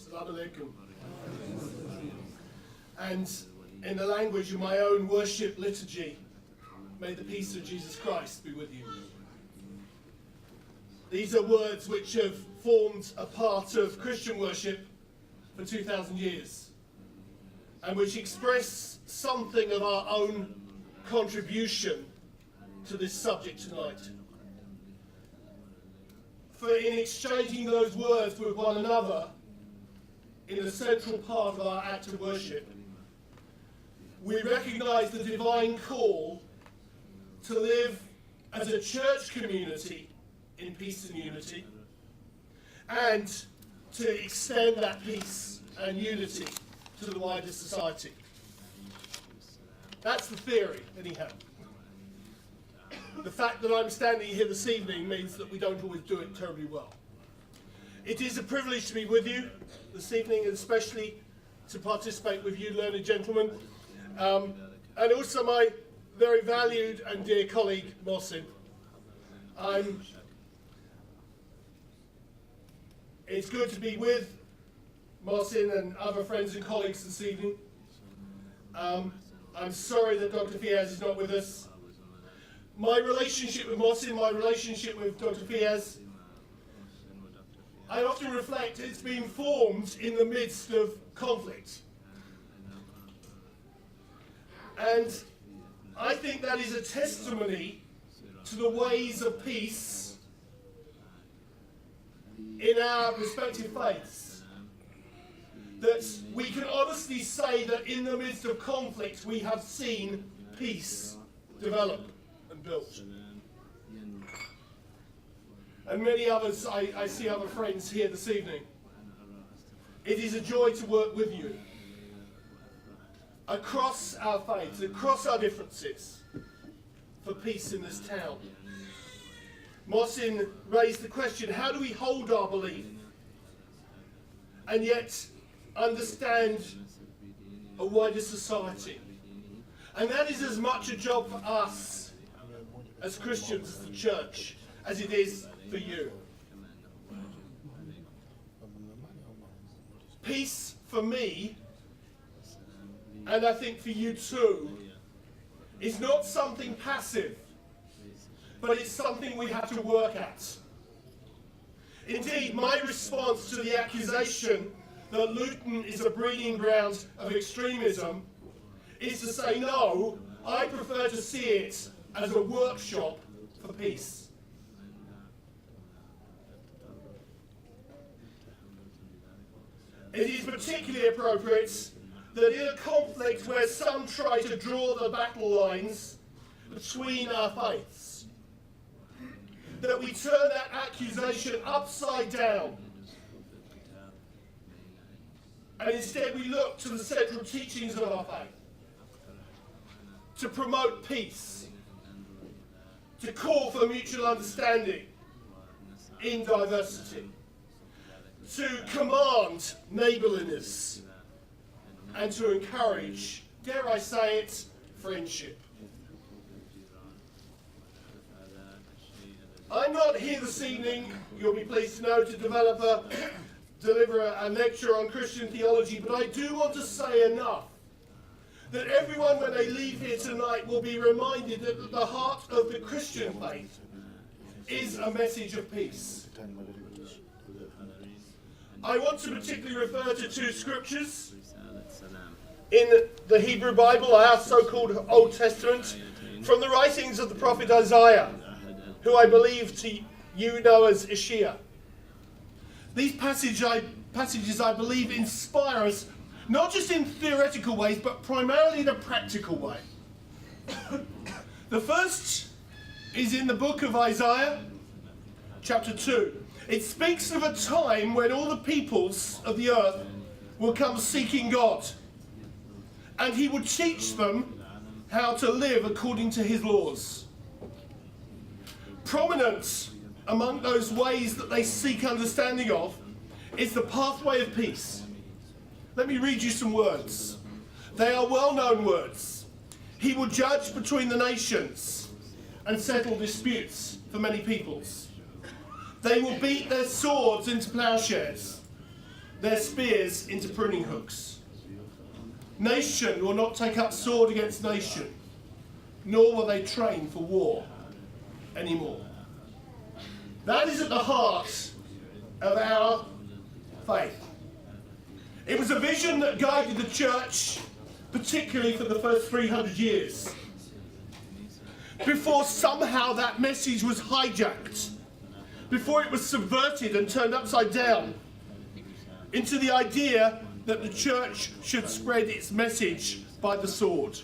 Assalamu alaikum. And in the language of my own worship liturgy, may the peace of Jesus Christ be with you. These are words which have formed a part of Christian worship for 2,000 years, and which express something of our own contribution to this subject tonight. For in exchanging those words with one another in the central part of our act of worship, we recognise the divine call to live as a church community in peace and unity, and to extend that peace and unity to the wider society. That's the theory, anyhow. The fact that I'm standing here this evening means that we don't always do it terribly well. It is a privilege to be with you this evening, and especially to participate with you, learned gentlemen, and also my very valued and dear colleague, Mohsin. It's good to be with Mohsin and other friends and colleagues this evening. I'm sorry that Dr. Fiaz is not with us. My relationship with Mohsin, my relationship with Dr. Fiaz, I often reflect it's been formed in the midst of conflict. And I think that is a testimony to the ways of peace in our respective faiths. That we can honestly say that in the midst of conflict we have seen peace develop and built. And many others, I see other friends here this evening. It is a joy to work with you across our faiths, across our differences, for peace in this town. Mohsin raised the question, how do we hold our belief and yet understand a wider society? And that is as much a job for us as Christians, as the church, as it is for you. Peace for me, and I think for you too, is not something passive, but it's something we have to work at. Indeed, my response to the accusation that Luton is a breeding ground of extremism is to say no, I prefer to see it as a workshop for peace. It is particularly appropriate that in a conflict where some try to draw the battle lines between our faiths, that we turn that accusation upside down, and instead we look to the central teachings of our faith to promote peace, to call for mutual understanding in diversity, to command neighbourliness, and to encourage, dare I say it, friendship. I'm not here this evening, you'll be pleased to know, to deliver a lecture on Christian theology, but I do want to say enough that everyone, when they leave here tonight, will be reminded that at the heart of the Christian faith is a message of peace. I want to particularly refer to two scriptures in the Hebrew Bible, our so-called Old Testament, from the writings of the prophet Isaiah, who I believe you know as Ishia. These passages, I believe, inspire us, not just in theoretical ways, but primarily in a practical way. The first is in the book of Isaiah, chapter 2. It speaks of a time when all the peoples of the earth will come seeking God, and he will teach them how to live according to his laws. Prominent among those ways that they seek understanding of is the pathway of peace. Let me read you some words. They are well-known words. He will judge between the nations and settle disputes for many peoples. They will beat their swords into plowshares their spears into pruning hooks. Nation will not take up sword against nation, nor will they train for war anymore. That is at the heart of our faith. It was a vision that guided the church, particularly for the first 300 years, before somehow that message was hijacked, before it was subverted and turned upside down into the idea that the church should spread its message by the sword.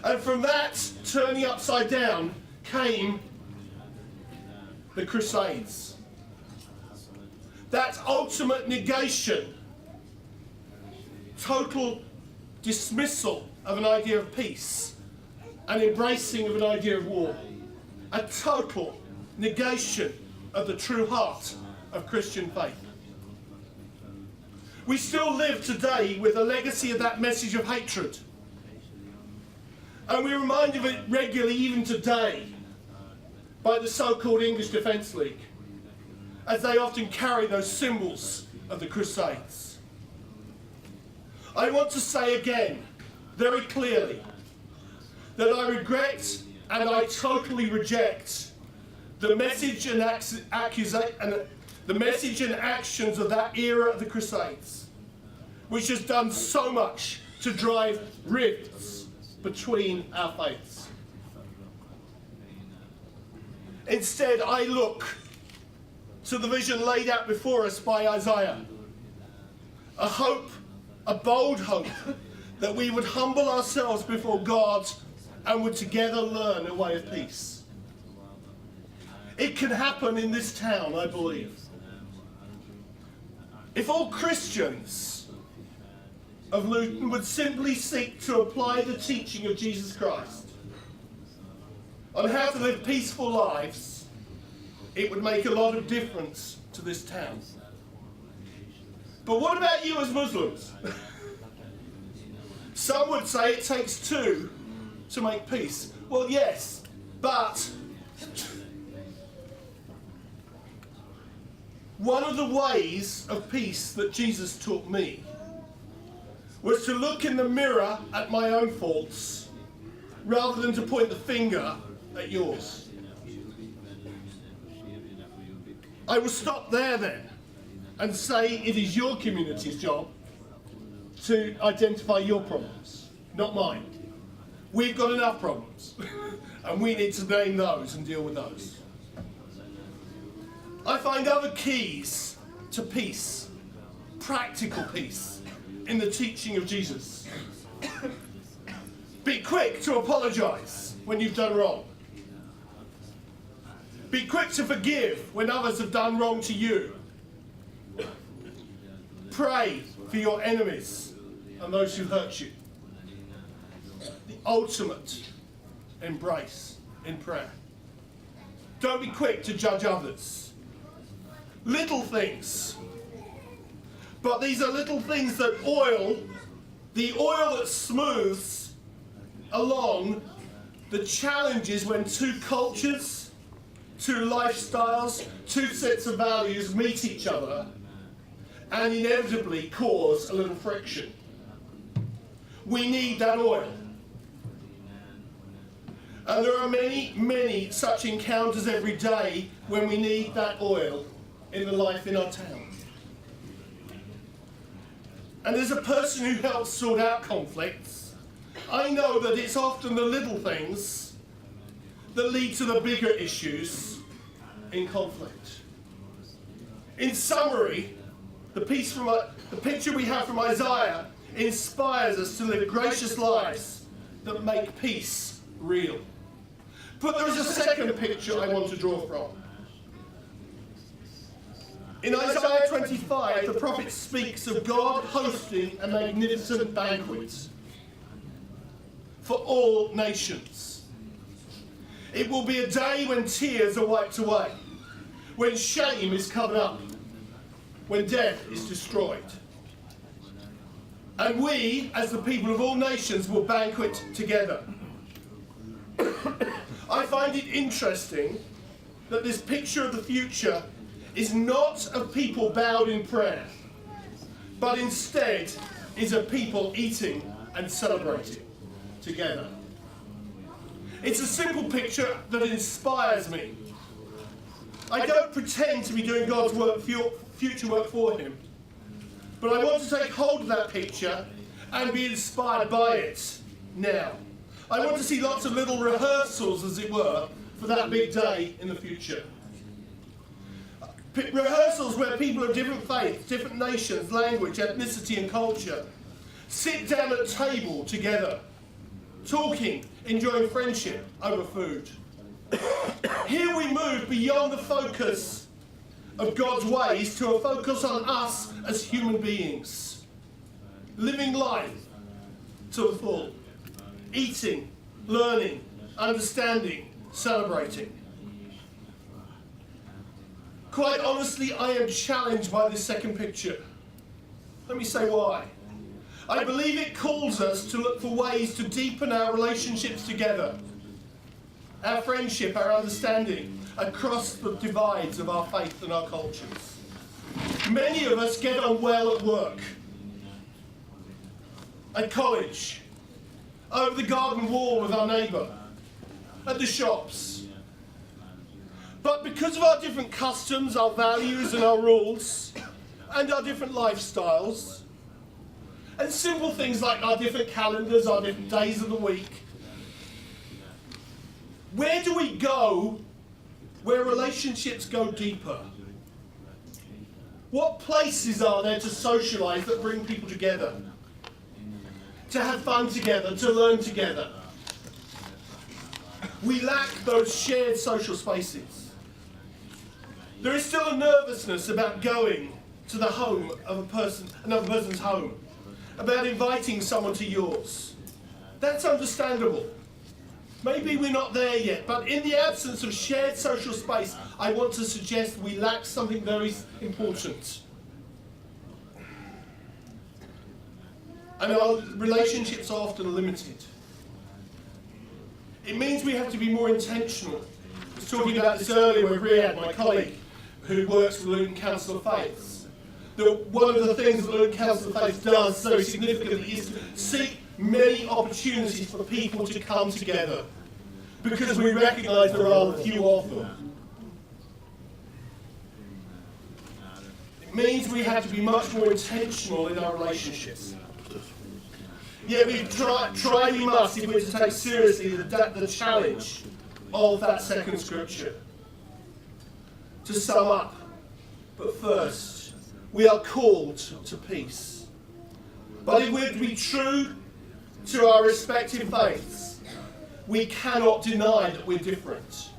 And from that turning upside down came the Crusades. That ultimate negation, total dismissal of an idea of peace, and embracing of an idea of war. A total negation of the true heart of Christian faith. We still live today with a legacy of that message of hatred. And we're reminded of it regularly, even today, by the so-called English Defence League, as they often carry those symbols of the Crusades. I want to say again, very clearly, that I regret and I totally reject the message and the message and actions of that era of the Crusades, which has done so much to drive rifts between our faiths. Instead, I look to the vision laid out before us by Isaiah. A hope, a bold hope, that we would humble ourselves before God and would together learn a way of peace. It can happen in this town, I believe. If all Christians of Luton would simply seek to apply the teaching of Jesus Christ on how to live peaceful lives, it would make a lot of difference to this town. But what about you as Muslims? Some would say it takes two to make peace. Well, yes, but one of the ways of peace that Jesus taught me was to look in the mirror at my own faults rather than to point the finger at yours. I will stop there then and say it is your community's job to identify your problems, not mine. We've got enough problems and we need to name those and deal with those. I find other keys to peace, practical peace, in the teaching of Jesus. Be quick to apologise when you've done wrong. Be quick to forgive when others have done wrong to you. Pray for your enemies and those who hurt you. The ultimate embrace in prayer. Don't be quick to judge others. Little things. But these are little things that the oil that smooths along the challenges when two cultures, two lifestyles, two sets of values meet each other and inevitably cause a little friction. We need that oil. And there are many, many such encounters every day when we need that oil in the life in our town. And as a person who helps sort out conflicts, I know that it's often the little things that lead to the bigger issues in conflict. In summary, the picture we have from Isaiah inspires us to live gracious lives that make peace real. But there is a second picture I want to draw from. In Isaiah 25, the prophet speaks of God hosting a magnificent banquet for all nations. It will be a day when tears are wiped away, when shame is covered up, when death is destroyed. And we, as the people of all nations, will banquet together. I find it interesting that this picture of the future is not a people bowed in prayer, but instead is a people eating and celebrating together. It's a simple picture that inspires me. I don't pretend to be doing God's work, future work for him, but I want to take hold of that picture and be inspired by it now. I want to see lots of little rehearsals, as it were, for that big day in the future. Rehearsals where people of different faiths, different nations, language, ethnicity and culture sit down at a table together, talking, enjoying friendship over food. Here we move beyond the focus of God's ways to a focus on us as human beings, living life to the full, eating, learning, understanding, celebrating. Quite honestly, I am challenged by this second picture. Let me say why. I believe it calls us to look for ways to deepen our relationships together, our friendship, our understanding, across the divides of our faith and our cultures. Many of us get on well at work, at college, over the garden wall with our neighbour, at the shops. But because of our different customs, our values and our rules, and our different lifestyles, and simple things like our different calendars, our different days of the week, where do we go where relationships go deeper? What places are there to socialise that bring people together? To have fun together, to learn together. We lack those shared social spaces. There is still a nervousness about going to the home of another person's home, about inviting someone to yours. That's understandable. Maybe we're not there yet, but in the absence of shared social space, I want to suggest we lack something very important. And our relationships are often limited. It means we have to be more intentional. I was talking about this earlier with Riyadh, my colleague, who works for the Luton Council of Faiths. One of the things that the Luton Council of Faiths does so significantly is to seek many opportunities for people to come together, because we recognise there are few of them. It means we have to be much more intentional in our relationships. Yet we try we must if we're to take seriously the challenge of that second scripture. To sum up, but first, we are called to peace. But if we're to be true to our respective faiths, we cannot deny that we're different.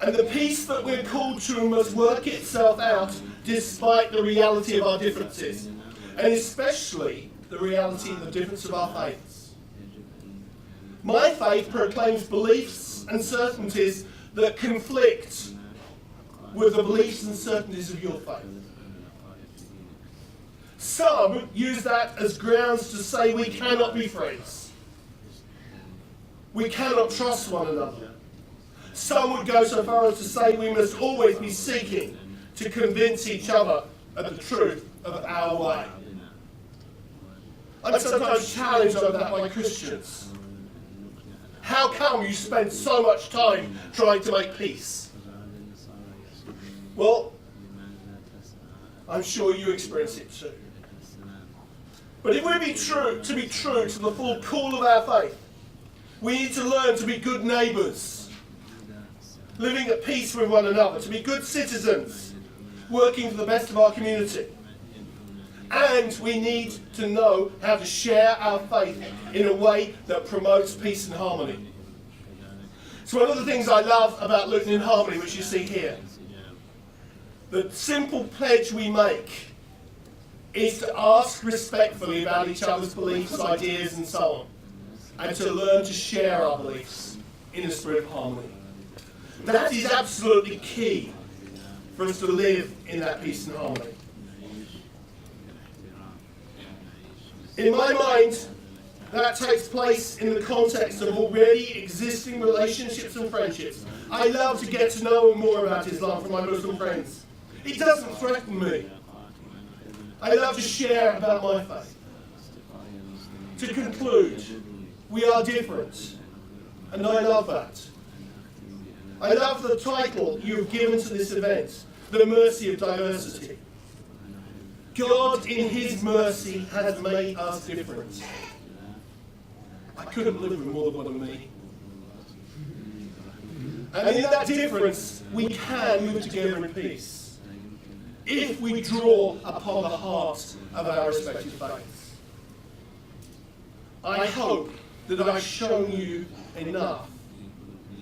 And the peace that we're called to must work itself out despite the reality of our differences, and especially the reality of the difference of our faiths. My faith proclaims beliefs and certainties that conflict with the beliefs and certainties of your faith. Some use that as grounds to say we cannot be friends. We cannot trust one another. Some would go so far as to say we must always be seeking to convince each other of the truth of our way. I'm sometimes challenged over that by Christians. How come you spend so much time trying to make peace? Well, I'm sure you experience it too. But if we're to be true to the full call of our faith, we need to learn to be good neighbours, living at peace with one another, to be good citizens, working for the best of our community. And we need to know how to share our faith in a way that promotes peace and harmony. So one of the things I love about Luton in Harmony, which you see here, the simple pledge we make is to ask respectfully about each other's beliefs, ideas and so on, and to learn to share our beliefs in a spirit of harmony. That is absolutely key for us to live in that peace and harmony. In my mind, That takes place in the context of already existing relationships and friendships. I love to get to know more about Islam from my Muslim friends. It doesn't threaten me. I love to share about my faith. To conclude, we are different, and I love that. I love the title you have given to this event, The Mercy of Diversity. God, in His mercy, has made us different. I couldn't live with more than one of me. And in that difference, we can move together in peace, if we draw upon the heart of our respective faiths. I hope that I've shown you enough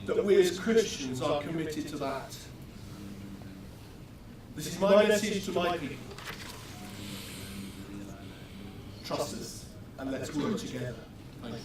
that we as Christians are committed to that. This is my message to my people. Trust us and let's work together. Thank you.